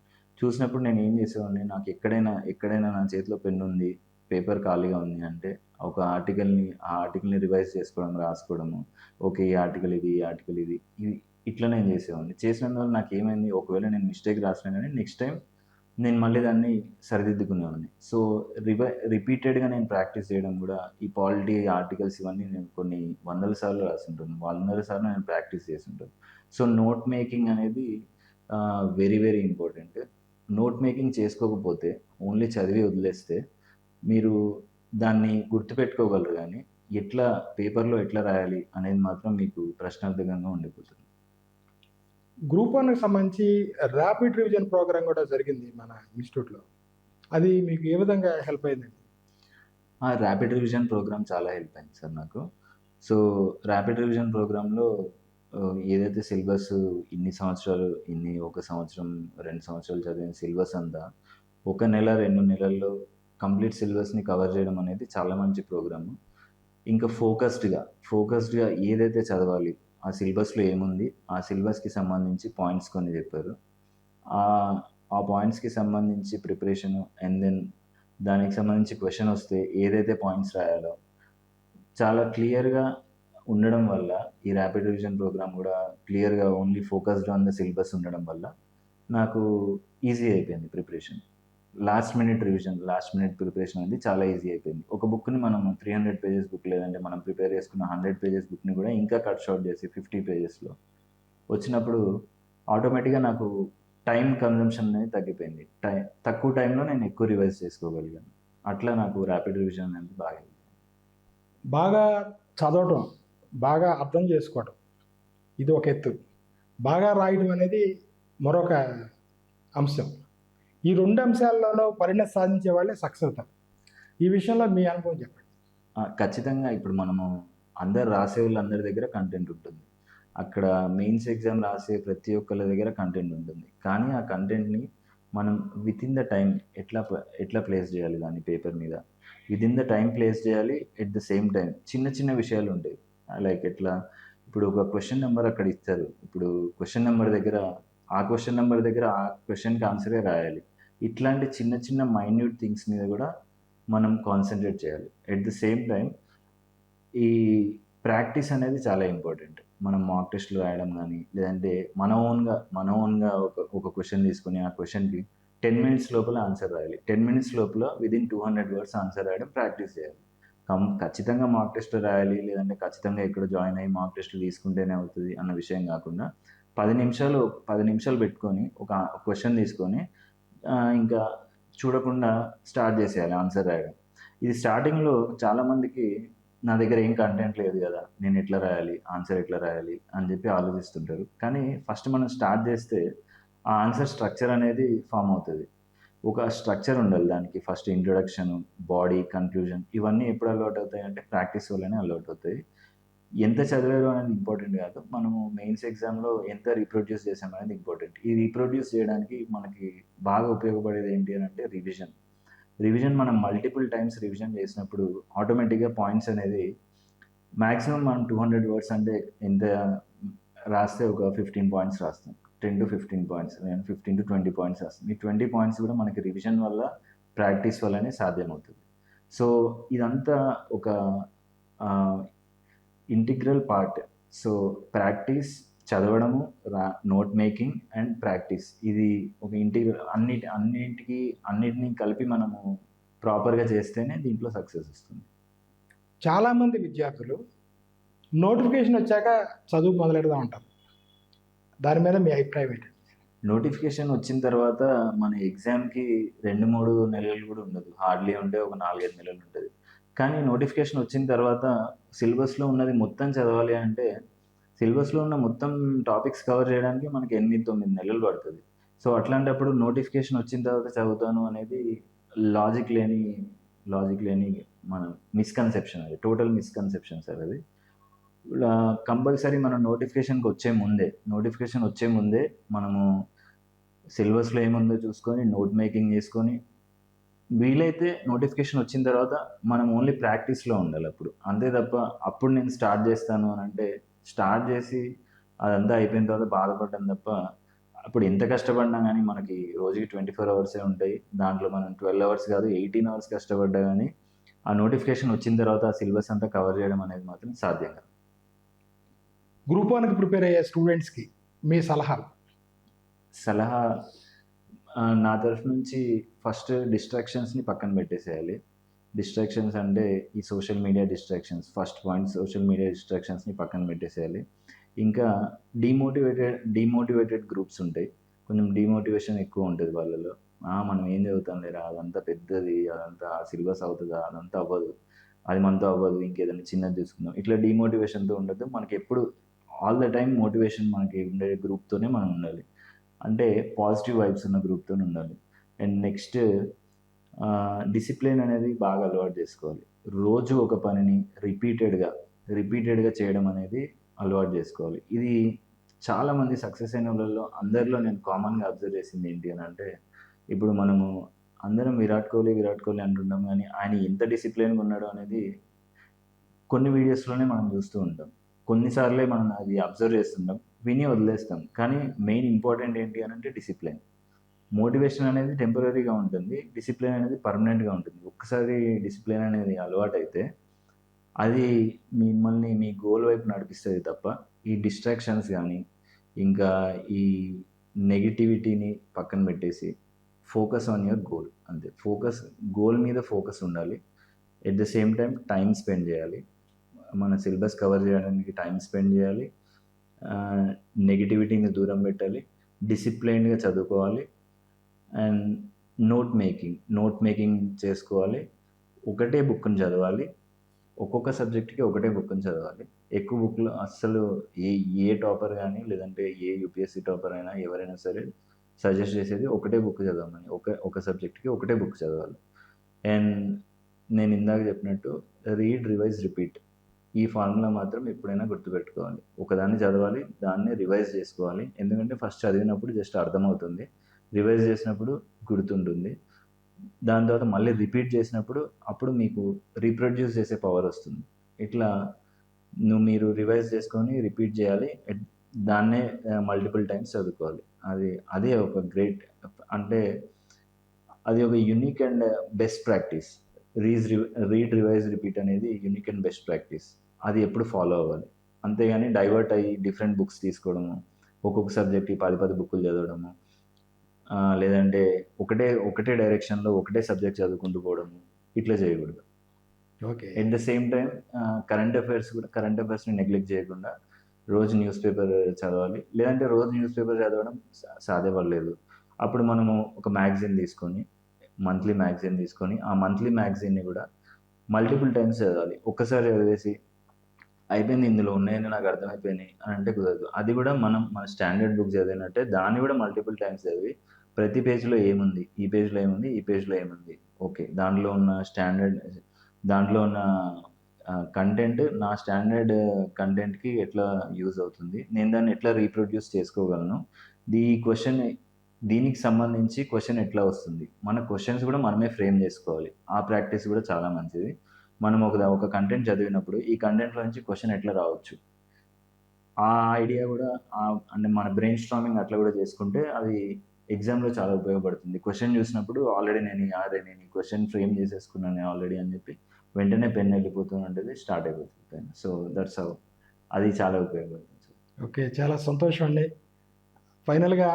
చూసినప్పుడు నేను ఏం చేసేవాడిని, నాకు ఎక్కడైనా నా చేతిలో పెన్ ఉంది, పేపర్ ఖాళీగా ఉంది అంటే ఆ ఆర్టికల్ని రివైజ్ చేసుకోవడం, రాసుకోవడము. ఓకే, ఈ ఆర్టికల్ ఇది, ఇట్లా నేను చేసేవాడిని. చేసినందువల్ల నాకు ఏమైంది, ఒకవేళ నేను మిస్టేక్ రాసినా కానీ నెక్స్ట్ టైం నేను మళ్ళీ దాన్ని సరిదిద్దుకునేవాడిని. సో రిపీటెడ్గా నేను ప్రాక్టీస్ చేయడం కూడా, ఈ పాలిటీ ఆర్టికల్స్ ఇవన్నీ నేను కొన్ని 100 సార్లు రాసుంటాను, 100 సార్లు నేను ప్రాక్టీస్ చేస్తుంటాను. సో నోట్ మేకింగ్ అనేది very very important. Note making చేసుకోకపోతే, ఓన్లీ చదివి వదిలేస్తే మీరు దాన్ని గుర్తుపెట్టుకోగలరు కానీ పేపర్లో ఎట్లా రాయాలి అనేది మాత్రం మీకు ప్రశ్నార్థకంగా ఉండిపోతుంది. గ్రూప్ 1కి సంబంధించి ర్యాపిడ్ రివిజన్ ప్రోగ్రామ్ కూడా జరిగింది మన ఇన్స్టిట్యూట్లో. అది మీకు ఏ విధంగా హెల్ప్ అయిందండి? ఆ ర్యాపిడ్ రివిజన్ ప్రోగ్రామ్ చాలా హెల్ప్ అయింది సార్ నాకు. సో ర్యాపిడ్ రివిజన్ ప్రోగ్రాంలో ఏదైతే సిలబస్ ఒక సంవత్సరం 2 సంవత్సరాలు చదివిన సిలబస్ అంతా 1 నెల 2 నెలల్లో కంప్లీట్ సిలబస్ని కవర్ చేయడం అనేది చాలా మంచి ప్రోగ్రాము. ఇంకా ఫోకస్డ్గా ఏదైతే చదవాలి, ఆ సిలబస్లో ఏముంది, ఆ సిలబస్కి సంబంధించి పాయింట్స్ కొన్ని చెప్పారు. ఆ పాయింట్స్కి సంబంధించి ప్రిపరేషను, అండ్ దెన్ దానికి సంబంధించి క్వశ్చన్ వస్తే ఏదైతే పాయింట్స్ రాయాలో చాలా క్లియర్గా ఉండడం వల్ల, ఈ ర్యాపిడ్ రివిజన్ ప్రోగ్రామ్ కూడా క్లియర్గా only focused on the syllabus ఉండడం వల్ల నాకు ఈజీ అయిపోయింది ప్రిపరేషన్. లాస్ట్ మినిట్ ప్రిపరేషన్ అనేది చాలా ఈజీ అయిపోయింది. ఒక బుక్ని మనం 300 పేజెస్ బుక్, లేదంటే మనం ప్రిపేర్ చేసుకున్న 100 పేజెస్ బుక్ని కూడా ఇంకా కట్ షార్ట్ చేసి 50 పేజెస్లో వచ్చినప్పుడు ఆటోమేటిక్గా నాకు టైం కన్జంప్షన్ అనేది తగ్గిపోయింది. తక్కువ టైంలో నేను ఎక్కువ రివైజ్ చేసుకోగలిగాను. అట్లా నాకు ర్యాపిడ్ రివిజన్ అనేది బాగా చదవటం, బాగా అర్థం చేసుకోవటం ఇది ఒక ఎత్తు, బాగా రాయడం అనేది మరొక అంశం. ఈ 2 అంశాల్లోనూ పరిణతి సాధించే వాళ్ళే సక్సెస్ అవుతారు. ఈ విషయంలో మీ అనుభవం చెప్పండి. ఖచ్చితంగా ఇప్పుడు మనము అందరు రాసే వాళ్ళందరి దగ్గర కంటెంట్ ఉంటుంది. అక్కడ మెయిన్స్ ఎగ్జామ్ రాసే ప్రతి ఒక్కళ్ళ దగ్గర కంటెంట్ ఉంటుంది. కానీ ఆ కంటెంట్ని మనం వితిన్ ద టైం ఎట్లా ప్లేస్ చేయాలి, దాన్ని పేపర్ మీద వితిన్ ద టైం ప్లేస్ చేయాలి. ఎట్ ద సేమ్ టైం చిన్న విషయాలు ఉంటాయి. లైక్ ఇప్పుడు ఒక క్వశ్చన్ నెంబర్ అక్కడ ఇస్తారు. ఇప్పుడు క్వశ్చన్ నెంబర్ దగ్గర ఆ క్వశ్చన్కి ఆన్సరే రాయాలి. ఇట్లాంటి చిన్న మైన్యూట్ థింగ్స్ మీద కూడా మనం కాన్సన్ట్రేట్ చేయాలి. ఎట్ ద సేమ్ టైం ఈ ప్రాక్టీస్ అనేది చాలా ఇంపార్టెంట్. మనం మాక్ టెస్ట్లు రాయడం కానీ, లేదంటే మన ఓన్గా ఒక క్వశ్చన్ తీసుకొని ఆ క్వశ్చన్కి 10 minutes లోపల ఆన్సర్ రాయాలి. 10 minutes లోపల విదిన్ 200 words ఆన్సర్ రాయడం ప్రాక్టీస్ చేయాలి. ఖచ్చితంగా మాక్ టెస్ట్ రాయాలి, లేదంటే ఖచ్చితంగా ఎక్కడ జాయిన్ అయ్యి మాక్ టెస్ట్లు తీసుకుంటేనే అవుతుంది అన్న విషయం కాకుండా 10 నిమిషాలు పెట్టుకొని ఒక క్వశ్చన్ తీసుకొని ఇంకా చూడకుండా స్టార్ట్ చేసేయాలి ఆన్సర్ రాయడం. ఇది స్టార్టింగ్లో చాలామందికి నా దగ్గర ఏం కంటెంట్ లేదు కదా, నేను ఎట్లా రాయాలి, ఆన్సర్ ఎట్లా రాయాలి అని చెప్పి ఆలోచిస్తుంటారు. కానీ ఫస్ట్ మనం స్టార్ట్ చేస్తే ఆ ఆన్సర్ స్ట్రక్చర్ అనేది ఫామ్ అవుతుంది. ఒక స్ట్రక్చర్ ఉండాలి దానికి. ఫస్ట్ ఇంట్రొడక్షన్, బాడీ, కన్క్లూజన్, ఇవన్నీ ఎప్పుడు అలవాటు అవుతాయి అంటే ప్రాక్టీస్ వల్లనే అలవాటు అవుతాయి. ఎంత చదివారు అనేది ఇంపార్టెంట్ కాదు, మనము మెయిన్స్ ఎగ్జామ్లో ఎంత రీప్రొడ్యూస్ చేసాం అనేది ఇంపార్టెంట్. ఈ రీప్రొడ్యూస్ చేయడానికి మనకి బాగా ఉపయోగపడేది ఏంటి అని అంటే రివిజన్ మనం మల్టిపుల్ టైమ్స్ రివిజన్ చేసినప్పుడు ఆటోమేటిక్గా పాయింట్స్ అనేది మ్యాక్సిమం మనం 200 words అంటే ఎంత రాస్తే ఒక 15 points రాస్తాం, 10 to 15 points, 15 to 20 points రాస్తాం. ఈ 20 points కూడా మనకి రివిజన్ వల్ల, ప్రాక్టీస్ వల్లనే సాధ్యమవుతుంది. సో ఇదంతా ఒక ఇంటిగ్రల్ పార్ట్. సో ప్రాక్టీస్, చదవడము, నోట్ మేకింగ్ అండ్ ప్రాక్టీస్, ఇది ఒక ఇంటిగ్రల్. అన్నిటినీ కలిపి మనము ప్రాపర్గా చేస్తేనే దీంట్లో సక్సెస్ వస్తుంది. చాలామంది విద్యార్థులు నోటిఫికేషన్ వచ్చాక చదువు మొదలెడదాం అంటారు. దాని మీద మీ అభిప్రాయం ఏంటి? నోటిఫికేషన్ వచ్చిన తర్వాత మన ఎగ్జామ్కి 2-3 నెలలు కూడా ఉండదు, హార్డ్లీ ఉంటే ఒక 4-5 నెలలు ఉంటుంది. కానీ నోటిఫికేషన్ వచ్చిన తర్వాత సిలబస్లో ఉన్నది మొత్తం చదవాలి అంటే సిలబస్లో ఉన్న మొత్తం టాపిక్స్ కవర్ చేయడానికి మనకి 8-9 నెలలు పడుతుంది. సో అట్లాంటప్పుడు నోటిఫికేషన్ వచ్చిన తర్వాత చదువుతాను అనేది లాజిక్ లేని మన మిస్కన్సెప్షన్, అది టోటల్ మిస్కన్సెప్షన్ సార్. అది కంపల్సరీ మనం నోటిఫికేషన్ వచ్చే ముందే మనము సిలబస్లో ఏముందో చూసుకొని నోట్ మేకింగ్ చేసుకొని, వీలైతే నోటిఫికేషన్ వచ్చిన తర్వాత మనం ఓన్లీ ప్రాక్టీస్లో ఉండాలి అప్పుడు. అంతే తప్ప అప్పుడు నేను స్టార్ట్ చేస్తాను అని అంటే స్టార్ట్ చేసి అదంతా అయిపోయిన తర్వాత బాధపడడం తప్ప, అప్పుడు ఎంత కష్టపడినా కానీ మనకి రోజుకి 24 అవర్సే ఉంటాయి. దాంట్లో మనం 12 అవర్స్ కాదు 18 అవర్స్ కష్టపడ్డా కానీ ఆ నోటిఫికేషన్ వచ్చిన తర్వాత ఆ సిలబస్ అంతా కవర్ చేయడం అనేది మాత్రం సాధ్యం కాదు. గ్రూప్ 1కి ప్రిపేర్ అయ్యే స్టూడెంట్స్కి మీ సలహాలు? నా తరఫు నుంచి ఫస్ట్ డిస్ట్రాక్షన్స్ని పక్కన పెట్టేసేయాలి. డిస్ట్రాక్షన్స్ అంటే ఈ social media distractions, first point social media డిస్ట్రాక్షన్స్ని పక్కన పెట్టేసేయాలి. ఇంకా డీమోటివేటెడ్ గ్రూప్స్ ఉంటాయి, కొంచెం డీమోటివేషన్ ఎక్కువ ఉంటుంది వాళ్ళలో. మనం ఏం చదువుతాం లేరా, అదంతా పెద్దది, అదంతా సిలబస్ అవుతుందా, అదంతా అవ్వదు, అది మనతో అవ్వదు, ఇంకేదైనా చిన్నది చూసుకుందాం, ఇట్లా డీమోటివేషన్తో ఉండదు. మనకి ఎప్పుడు ఆల్ ద టైమ్ మోటివేషన్ మనకి ఉండే గ్రూప్తోనే మనం ఉండాలి, అంటే పాజిటివ్ వైబ్స్ ఉన్న గ్రూప్తో ఉండాలి. అండ్ నెక్స్ట్ డిసిప్లిన్ అనేది బాగా అలవాటు చేసుకోవాలి. రోజు ఒక పనిని రిపీటెడ్గా చేయడం అనేది అలవాటు చేసుకోవాలి. ఇది చాలామంది సక్సెస్ అయిన వాళ్ళలో అందరిలో నేను కామన్గా అబ్జర్వ్ చేసింది ఏంటి అని అంటే, ఇప్పుడు మనము అందరం విరాట్ కోహ్లీ అంటుంటాం, కానీ ఆయన ఎంత డిసిప్లిన్గా ఉన్నాడో అనేది కొన్ని వీడియోస్లోనే మనం చూస్తూ ఉంటాం. కొన్నిసార్లే మనం అది అబ్జర్వ్ చేస్తుంటాం, విని వదిలేస్తాం. కానీ మెయిన్ ఇంపార్టెంట్ ఏంటి అని అంటే డిసిప్లిన్. మోటివేషన్ అనేది టెంపరీగా ఉంటుంది, డిసిప్లిన్ అనేది పర్మనెంట్గా ఉంటుంది. ఒక్కసారి డిసిప్లిన్ అనేది అలవాటు అయితే అది మిమ్మల్ని మీ గోల్ వైపు నడిపిస్తుంది తప్ప ఈ డిస్ట్రాక్షన్స్ కానీ ఇంకా ఈ నెగిటివిటీని పక్కన పెట్టేసి ఫోకస్ ఆన్ యువర్ గోల్, అంతే. గోల్ మీద ఫోకస్ ఉండాలి. At the same time spend చేయాలి, మన సిలబస్ కవర్ చేయడానికి టైం స్పెండ్ చేయాలి, నెగిటివిటీని దూరం పెట్టాలి, డిసిప్లైన్డ్గా చదువుకోవాలి. అండ్ నోట్ మేకింగ్ చేసుకోవాలి. ఒకటే బుక్ని చదవాలి, ఒక్కొక్క సబ్జెక్ట్కి ఒకటే బుక్ని చదవాలి. ఎక్కువ బుక్లు అస్సలు ఏ టాపర్ కానీ లేదంటే ఏ యూపీఎస్సీ టాపర్ అయినా ఎవరైనా సరే సజెస్ట్ చేసేది ఒకటే బుక్ చదవమని. ఒక సబ్జెక్ట్కి ఒకటే బుక్ చదవాలి. అండ్ నేను ఇందాక చెప్పినట్టు రీడ్, రివైజ్, రిపీట్, ఈ ఫార్ములా మాత్రం ఎప్పుడైనా గుర్తుపెట్టుకోవాలి. ఒకదాన్ని చదవాలి, దాన్ని రివైజ్ చేసుకోవాలి. ఎందుకంటే ఫస్ట్ చదివినప్పుడు జస్ట్ అర్థమవుతుంది, రివైజ్ చేసినప్పుడు గుర్తుంటుంది, దాని తర్వాత మళ్ళీ రిపీట్ చేసినప్పుడు అప్పుడు మీకు రీప్రొడ్యూస్ చేసే పవర్ వస్తుంది. ఇట్లా మీరు రివైజ్ చేసుకొని రిపీట్ చేయాలి, దాన్నే మల్టిపుల్ టైమ్స్ చదువుకోవాలి. అదే ఒక గ్రేట్, అంటే అది ఒక unique and best practice. Read, revise, repeat అనేది యూనిక్ అండ్ బెస్ట్ ప్రాక్టీస్. అది ఎప్పుడు ఫాలో అవ్వాలి. అంతేగాని డైవర్ట్ అయ్యి డిఫరెంట్ బుక్స్ తీసుకోవడము, ఒక్కొక్క సబ్జెక్ట్కి 10 బుక్కులు చదవడము, లేదంటే ఒకటే డైరెక్షన్లో ఒకటే సబ్జెక్ట్ చదువుకుంటూ పోవడము, ఇట్లా చేయకూడదు. Okay. At the same time current అఫైర్స్ని నెగ్లెక్ట్ చేయకుండా రోజు న్యూస్ పేపర్ చదవాలి. లేదంటే రోజు న్యూస్ పేపర్ చదవడం సాధ్యపడలేదు, అప్పుడు మనము ఒక మంత్లీ మ్యాగజైన్ తీసుకొని ఆ మంత్లీ మ్యాగజైన్ని కూడా మల్టిపుల్ టైమ్స్ చదవాలి. ఒక్కసారి చదివేసి అయిపోయింది, ఇందులో ఉన్నాయని నాకు అర్థమైపోయినాయి అని అంటే కుదరదు. అది కూడా మన స్టాండర్డ్ బుక్ చదివినట్టే దాన్ని కూడా మల్టిపుల్ టైమ్స్ చదివి ప్రతి పేజ్లో ఏముంది, ఈ పేజ్లో ఏముంది, ఓకే, దాంట్లో ఉన్న కంటెంట్ నా స్టాండర్డ్ కంటెంట్కి ఎట్లా యూజ్ అవుతుంది, నేను దాన్ని ఎట్లా రీప్రొడ్యూస్ చేసుకోగలను, దీనికి సంబంధించి క్వశ్చన్ ఎట్లా వస్తుంది, మన క్వశ్చన్స్ కూడా మనమే ఫ్రేమ్ చేసుకోవాలి. ఆ ప్రాక్టీస్ కూడా చాలా మంచిది. మనం ఒక కంటెంట్ చదివినప్పుడు ఈ కంటెంట్లో నుంచి క్వశ్చన్ ఎట్లా రావచ్చు, ఆ ఐడియా కూడా అంటే మన బ్రెయిన్ స్ట్రామింగ్ అట్లా కూడా చేసుకుంటే అది ఎగ్జామ్లో చాలా ఉపయోగపడుతుంది. క్వశ్చన్ చూసినప్పుడు ఆల్రెడీ నేను ఈ క్వశ్చన్ ఫ్రేమ్ చేసేసుకున్నాను ఆల్రెడీ అని చెప్పి వెంటనే పెన్ వెళ్ళిపోతుంటుంది, స్టార్ట్ అయిపోతుంది. సో దట్స్ హౌ అది చాలా ఉపయోగపడుతుంది. ఓకే, చాలా సంతోషం అండి. ఫైనల్గా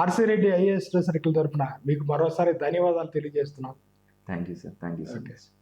ఆర్సీ రెడ్డి ఐఏఎస్ సర్కిల్ తరఫున మీకు మరోసారి ధన్యవాదాలు తెలియజేస్తున్నాం. Thank you sir.